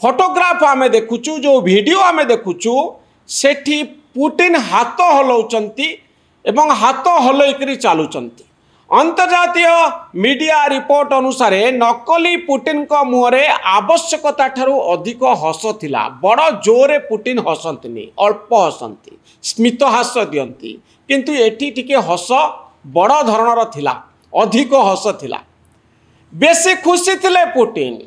Photograph आमे देखुचु जो video आमे देखुचु सेठी पुटिन हाथ हलाउचंती एवं हाथ हलैकरी चालुचंती। अंतर्जातीय मीडिया रिपोर्ट अनुसार नकली पुटिन को मुहरे आवश्यकता ठारू अधिक हस थिला। बड़ जोरे पुटिन हसंती अल्प हसंती स्मित हास दियंती किंतु एठी टिके हस बड़ धरणर थिला अधिक हस थिला। बेसी खुशी थिले पुटिन।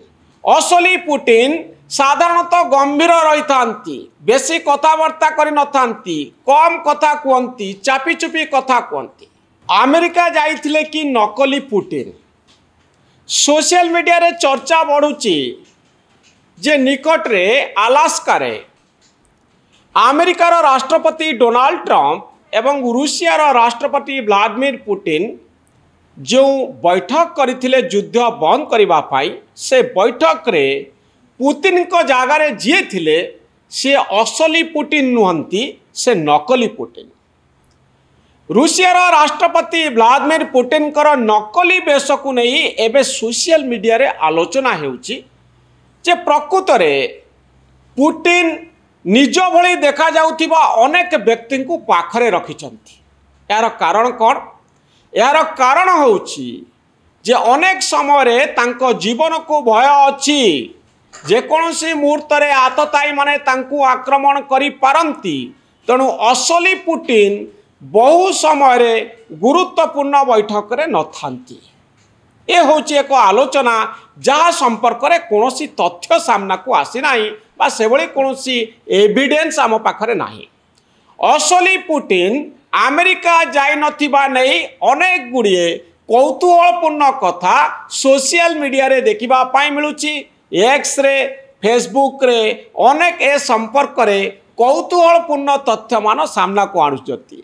असली पुटिन साधारणतः गंभीर रही थांती बेसी कथबार्ता करि न थांती कम कथा कहती चापी चुपी कथा कहती। अमेरिका जाइथिले कि नकली पुटिन सोशल मीडिया रे चर्चा बढ़ुची जे निकट रे अलास्का रे अमेरिकार राष्ट्रपति डोनाल्ड ट्रंप एवं रूसिया राष्ट्रपति व्लादिमीर पुटिन जो बैठक करथिले युद्ध बंद करबा पाई से बैठक रे पुतिन को जगार जी थिले से असली पुटिन नुहंती से नकली पुटिन। रूसिया राष्ट्रपति व्लादिमीर पुटिन कर नकली वेश को नहीं एबे सोशल मीडिया रे आलोचना हेउची जे प्रकृत रे पुटिन निज भली देखा जाउथिबा अनेक व्यक्ति को पाखरे रखिचंती। यार कारण कौन? यार कारण होउची जे अनेक समय रे तांको जीवन को भय अछि जेकोसी मुहूर्त रे आतताई माने तांको आक्रमण करि पारंती। तेणु असली पुटिन बहु समय रे गुरुत्वपूर्ण बैठक रे न थांती। ए होची एक आलोचना जहाँ संपर्क रे कोनोसी तथ्य सामना को आसी नाही बा सेभली कोनोसी एविडेंस आम पाखरे नाही। असली पुटिन अमेरिका जाई नथिबा नै अनेक गुड़िए कौतूहलपूर्ण कथा सोशल मीडिया रे देखिबा पाई मिलुची। एक्स रे फेसबुक रे अनेक ए संपर्क रे कौतूहलपूर्ण तथ्य मान सामना को आणुचती।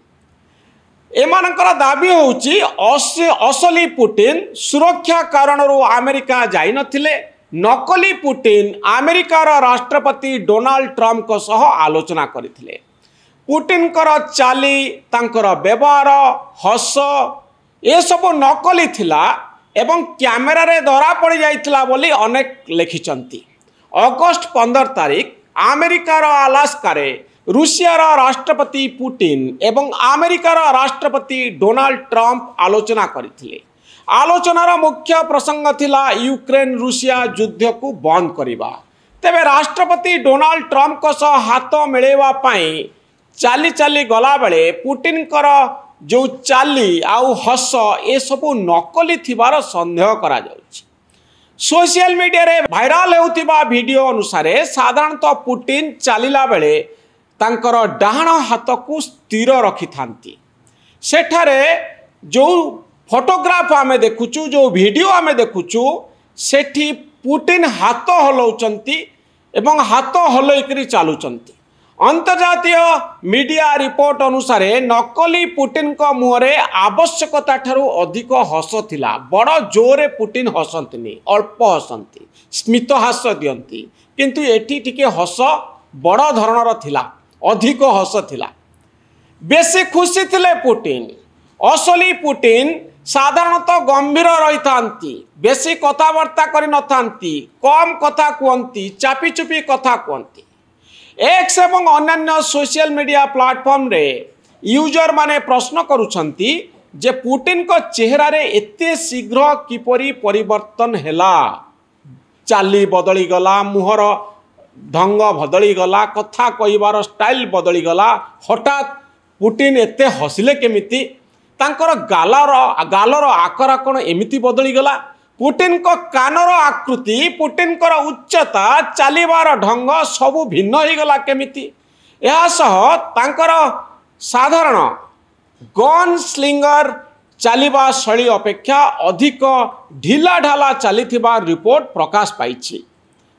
एमानकर दाबी होउची असली पुटिन सुरक्षा कारण अमेरिका जाई नथिले। नकली पुटिन अमेरिकार राष्ट्रपति डोनाल्ड ट्रंप को सह आलोचना करथिले। पुटिन कर चाली तांकर व्यवहार हस ए सब नकली थिला एवं कैमेरा रे धरा पड़ जाइथिला बोली अनेक लिखिचंती। अगस्त 15 तारिख अमेरिकार अलास्का रे रूसिया राष्ट्रपति पुटिन एवं अमेरिकार राष्ट्रपति डोनाल्ड ट्रंप आलोचना करथिले। आलोचनार मुख्य प्रसंग थिला यूक्रेन रूसिया युद्ध को बंद करिबा। तेबे राष्ट्रपति डोनाल्ड ट्रंप को सह हाथ मिलेवा पाई चाली चाली गला बेले पुटिन कर जो चाली आउ हस ए सबु नकली थिबार संदेह करा जाउछि। सोशल मीडिया रे वायरल हेउथिबा वीडियो अनुसार साधारणतः पुटिन चालिला बेले तांकर डाहाण हाथ को स्थिर रखि थांती। सेठारे जो फोटोग्राफ आमे देखुचु जो वीडियो आमे देखुचु सेठी पुटिन हाथ हलाउचंती एवं हाथ हलैकरी चालुचंती। अंतर्जातीय मीडिया रिपोर्ट अनुसार नकली पुटिन को मुहरे आवश्यकता ठारू अधिक हस थिला। बड़ जोरे पुटिन हसंती अल्प हसंती स्मित हास दियंती किंतु एठी टिके हस बड़ धरणर थिला अधिक हस थिला। बेसी खुशी थिले पुटिन। असली पुटिन साधारणतः गंभीर रही थांती बेसी कथबार्ता करि न थांती कम कथा कहती चापी चुपी कथा कहती। एक्स एवं अन्य सोशल मीडिया प्लेटफॉर्म रे यूजर माने प्रश्न करुछंती जे पुटिन को चेहरा रे एते शीघ्र किपरि परिवर्तन हैला। चाली बदली गला मुहर ढंग बदली गला कथा कहिबार स्टाइल बदली गला हठात पुटिन एते हसिले केमिति तांकर गालर आकार कोन एमिति बदली गला। पुटिन को कानर आकृति पुटिन कर उच्चता चालिबार ढंग सबु भिन्न हो गला केमिति। यह सह तांकर साधारण गन स्लिंगर चालिबा शैली अपेक्षा अधिक ढिला ढाला चलीथिबा रिपोर्ट प्रकाश पाइछि।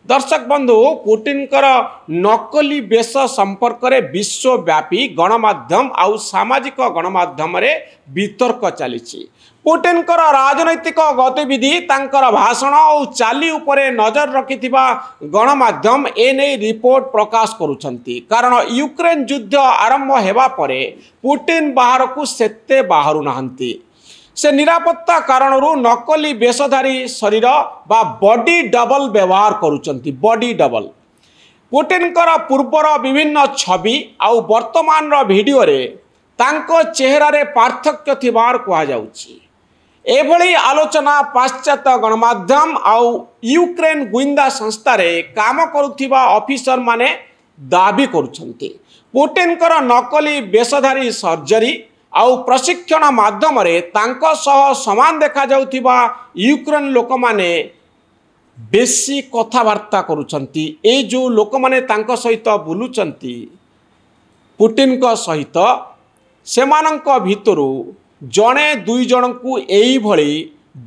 दर्शक बंधु पुटिन कर नकली वेश संपर्क रे विश्वव्यापी गणमाध्यम आउ सामाजिक गणमाध्यम रे वितर्क चलीछि। पुटिन कर राजनैतिक गतिविधि तांकर भाषण और चाली उपरे नजर रखिथिबा गणमाध्यम एने रिपोर्ट प्रकाश करुछंती। कारण यूक्रेन युद्ध आरंभ हेबा परे पुटिन बाहर को सेते बाहरु नाहंती। से निरापत्ता कारणरू नकली वेशधारी शरीर बा बॉडी डबल व्यवहार करुचंती। बॉडी डबल पुटिनकर पूर्वर विभिन्न छवि आउ वर्तमान वीडियो रे तांको चेहरा रे पार्थक्य थिबार कहा जाउची। एभली आलोचना पाश्चात्य गणमाध्यम आउ यूक्रेन गुइंदा संस्था रे काम करुथिबा ऑफिसर माने दाबी करुछंती। पुटिनकर नकली बेसधारी सर्जरी आउ प्रशिक्षण माध्यम रे तांको सह समान देखा जाउथिबा यूक्रेन लोक माने बेसी कथावार्ता करुछंती। ए जो लोक माने तांको सहित बुलुचंती पुटिन को सहित सेमानंक भितरु जणे दुई जन को एई भली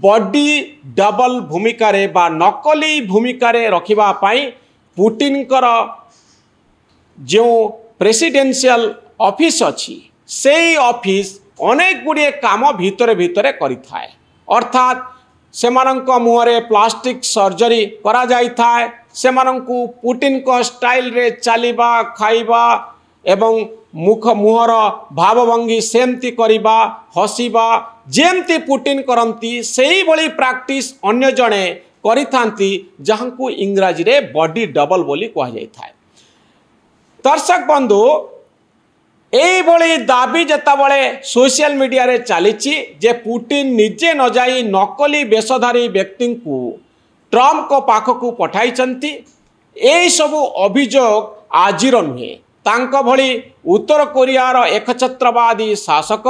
बॉडी डबल भूमिका रे बा नकली भूमिका रे रखिबा पाई पुटिनकर जो प्रेसिडेंशियल ऑफिस अछि सेई ऑफिस अनेक गुड़िए काम भितरे भितरे करि थाए। अर्थात सेमानंक मुहरे प्लास्टिक सर्जरी करा जाई थाए। सेमानंकु पुटिन को स्टाइल रे चलिबा खाइबा एवं मुहर भावभंगी सेमती करिबा हसिबा जेमती पुटिन करंती सेही भली प्रैक्टिस अन्य जणे करिथांती जहांकु इंग्रजी रे बॉडी डबल बोली कहा जाई थाए। दर्शक बंधु एई भली दाबी जताबले सोशल मीडिया रे चलीची जे पुटिन निजे न जाई नकली बेसधारी व्यक्ति को ट्रम्प को पाखकु पठाइचंती। एई सबु अभियोग आजिर नुहे। तांको भली उत्तर कोरियार एकछत्रवादी शासक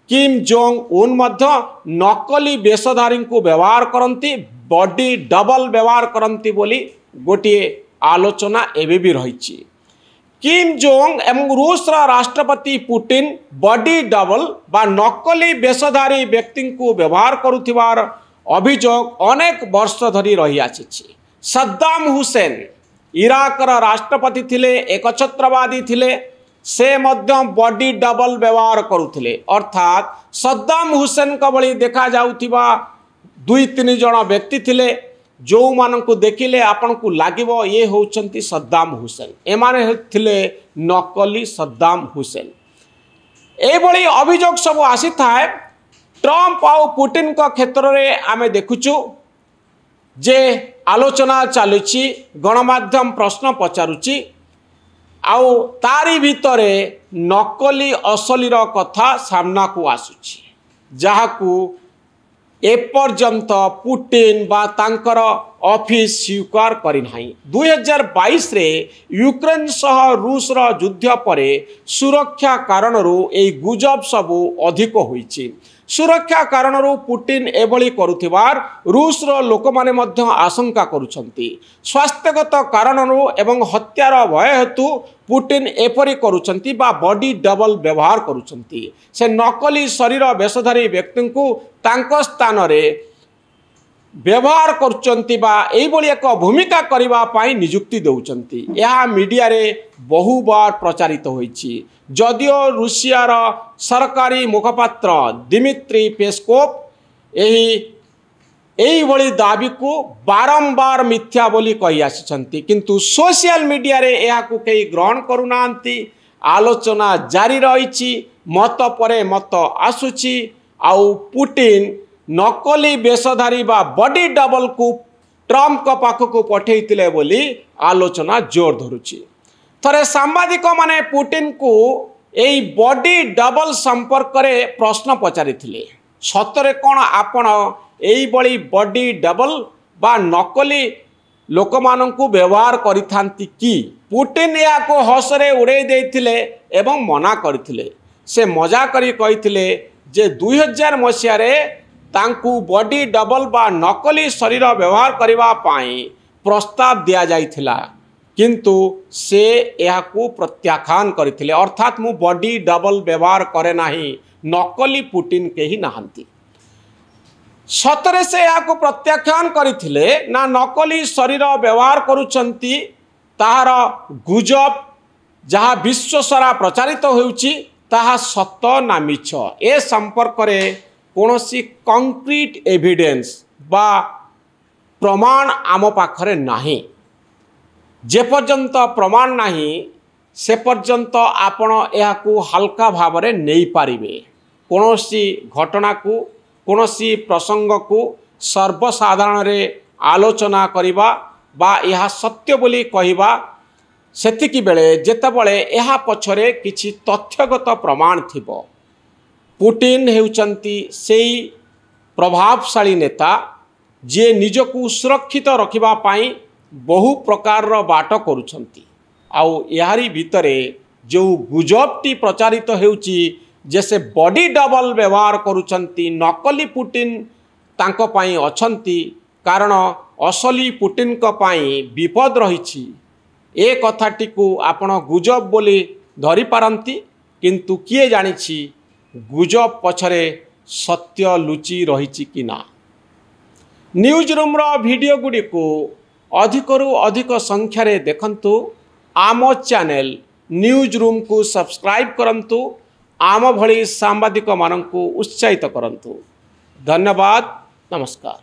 किम जोंग उन मध्य नकली बेसधारी को व्यवहार करती बॉडी डबल व्यवहार करती बोली गोटे आलोचना एवं भी रही। किम जोंग एवं रूस राष्ट्रपति पुटिन बॉडी डबल बा नकली बेसधारी व्यक्ति को व्यवहार करुथिबार अभियोग अनेक वर्ष धरी रही आछिछि। सद्दाम हुसैन इराकर राष्ट्रपति थिले एकछत्रवादी थिले से मध्य बॉडी डबल व्यवहार करुथिले। अर्थात सद्दाम हुसैन का भली देखा जाउथिबा दुई तीन जन व्यक्ति थिले जो मानकु देखिले आपन को लागिबो ये होचंती सद्दाम हुसैन। एमाने थिले नकली सद्दाम हुसैन। एभली अभियोग सब आसी थाए। ट्रम्प आउ पुटिन का क्षेत्र रे आमे देखुचु जे आलोचना चलुची गणमाध्यम प्रश्न पचारुची आउ तारी भितरे नकली असलीर कथा सामना को आसुची जहाकू एपर्यंत पुटिन बा तांकर ऑफिस स्वीकार करि नाही। 2022 रे यूक्रेन सह रूस रो युद्ध परे सुरक्षा कारणरू एई गुजब सबु अधिक होईची। सुरक्षा कारणरू पुटिन एभली करुथिबार रूस रो लोक माने मध्य आशंका करुछंती। स्वास्थ्यगत कारणरू एवं हत्यार भय हेतु पुटिन एपरी करुछंती बा बॉडी डबल व्यवहार करुछंती। से नकली शरीर बेसधारी व्यक्ति को तांको स्थान रे व्यवहार करुछंती बा एई भली एक भूमिका करिबा पाई नियुक्ति देउछंती। यह मीडिया रे बहु बार प्रचारित होईची। जदियो रूसियार सरकारी मुखपात्र दिमित्री पेस्कोव एही भली दाबी को बारंबार मिथ्या बोली कही आसिछंती किंतु सोशल मीडिया रे एहा को केही ग्रहण करुनांती। आलोचना जारी रहिछि। मत परे मत आसुछि आउ पुटिन नकली बेसधारी बा बॉडी डबल को ट्रम्प को पाखकु पठेइतिले बोली आलोचना जोर धरुछि। थरे सांबादिक माने पुटिन को एई बॉडी डबल संपर्क रे प्रश्न पचारिथिले। सतरे कोन आपण एई बळी बॉडी डबल बा नकली लोक माननकु व्यवहार करिथांती कि? पुटिन या को हसरे उड़े देथिले एवं मना करथिले। से मजा करी कहिथिले जे 2000 मसिया रे तांकु बॉडी डबल बा नकली शरीर व्यवहार करिबा पाई प्रस्ताव दिया जाइथिला किंतु से यह को प्रत्याख्यान करथिले। अर्थात मु बॉडी डबल व्यवहार करे नाही नकली पुटिन के ही नहांती। सतरे से यह को प्रत्याख्यान करथिले ना नकली शरीर व्यवहार करुचंती ताहार गुजब जहाँ विश्व सारा प्रचारित होउची ताहा सत ना मिछ ए संपर्क रे कोनोसी कंक्रीट एविडेंस बा प्रमाण आम पाखरे नाही। जे पर्यंत प्रमाण नाही से पर्यंत आपण एहाकू हल्का भाव में नहीं पारिबे। कोनोसी घटना को कोनोसी प्रसंग को सर्वसाधारण रे आलोचना करिबा बा यह सत्य बोली कहिबा सेतिकी बेले जेतेबेले एहा पछरे किछि तथ्यगत प्रमाण थिबो। पुटिन हेउचंती सेई प्रभावशाली नेता जे निजकू सुरक्षित रखिबा पाई बहु प्रकार बाट करुछंती। आउ यारी भितरे जो गुजबटी प्रचारित हेउची जैसे बॉडी डबल व्यवहार करुछंती नकली पुटिन तांको पाई अछंती कारण असली पुटिन को पाई विपद रहिछि। ए कथाटी को आपण गुजब बोली धरि पारंती किंतु किए जानिछि गुजब पछरे सत्य लुचि रहिछि कि ना। न्यूज रूम रो वीडियो गुडी को अधिकरु अधिक संख्या रे देखंतु। आम चैनल न्यूज रूम को सब्सक्राइब करंतु। आम भली सांबादिक मानंकु उत्साहित करंतु। धन्यवाद। नमस्कार।